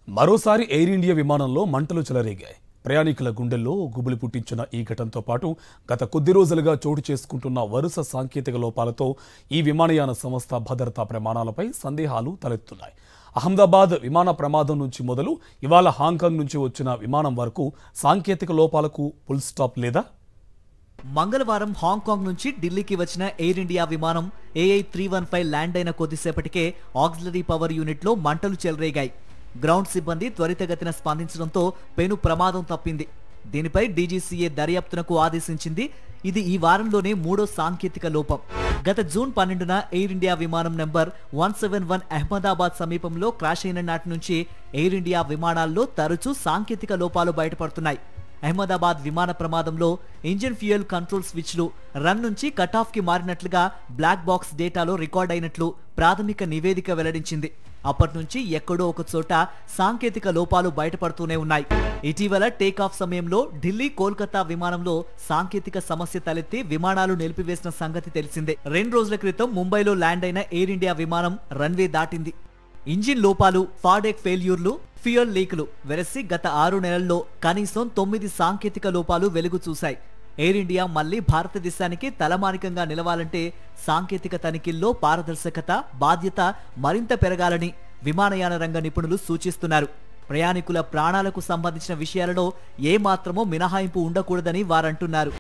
మరోసారి air India విమానంలో మంటలు చెలరేగాయి. ప్రయాణికుల గుండెల్లో గుబులు పుట్టించిన ఈ ఘటనతో పాటు గత కొద్ది రోజులుగా చోటు చేసుకుంటున్న వరుస సాంకేతిక లోపాలతో ఈ విమానయాన సంస్థ భద్రతా ప్రమాణాలపై సందేహాలు తలెత్తున్నాయి. అహ్మదాబాద్ విమాన ప్రమాదం నుంచి మొదలు ఇవాళ హాంకాంగ్ నుంచి వచ్చిన విమానం వరకు సాంకేతిక లోపాలకు ఫుల్ స్టాప్ లేదా? మంగళవారం హాంకాంగ్ నుంచి ఢిల్లీకి వచ్చిన ఎయిర్ ఇండియా విమానం AI315 ల్యాండ్ అయిన కొద్దిసేపటికే ఆక్సిలరీ పవర్ యూనిట్లో మంటలు చెలరేగాయి. గ్రౌండ్ సిబ్బంది త్వరితగతిన స్పందించడంతో పెను ప్రమాదం తప్పింది. దీనిపై DGCA దర్యాప్తునకు ఆదేశించింది. ఇది ఈ వారంలోనే మూడో సాంకేతిక లోపం. గత జూన్ 12న ఎయిర్ ఇండియా విమానం నెంబర్ 171 అహ్మదాబాద్ సమీపంలో క్రాష్ అయిన నాటి నుంచి ఎయిర్ ఇండియా విమానాల్లో తరచూ సాంకేతిక లోపాలు బయటపడుతున్నాయి. అహ్మదాబాద్ విమాన ప్రమాదంలో ఇంజిన్ ఫ్యూయల్ కంట్రోల్ స్విచ్లు రన్ నుంచి కట్ ఆఫ్ కి మారినట్లుగా బ్లాక్ బాక్స్ డేటాలో రికార్డ్ అయినట్లు ప్రాథమిక నివేదిక వెల్లడించింది. అప్పటి నుంచి ఎక్కడో ఒక చోట సాంకేతిక లోపాలు బయటపడుతూనే ఉన్నాయి. ఇటీవల టేకాఫ్ సమయంలో ఢిల్లీ కోల్కతా విమానంలో సాంకేతిక సమస్య తలెత్తి విమానాలు నిలిపివేసిన సంగతి తెలిసిందే. 2 రోజుల క్రితం ముంబైలో ల్యాండ్ అయిన ఎయిర్ ఇండియా విమానం రన్వే దాటింది. ఇంజిన్ లోపాలు, ఫాడెక్ ఫెయిల్యూర్లు, ఫ్యూయల్ లీకులు వెరసి గత 6 నెలల్లో కనీసం 9 సాంకేతిక లోపాలు వెలుగు చూశాయి. ఎయిర్ ఇండియా మళ్లీ భారతదేశానికి తలమానికంగా నిలవాలంటే సాంకేతిక తనిఖీల్లో పారదర్శకత, బాధ్యత మరింత పెరగాలని విమానయాన రంగ నిపుణులు సూచిస్తున్నారు. ప్రయాణికుల ప్రాణాలకు సంబంధించిన విషయాలలో ఏమాత్రమూ మినహాయింపు ఉండకూడదని వారంటున్నారు.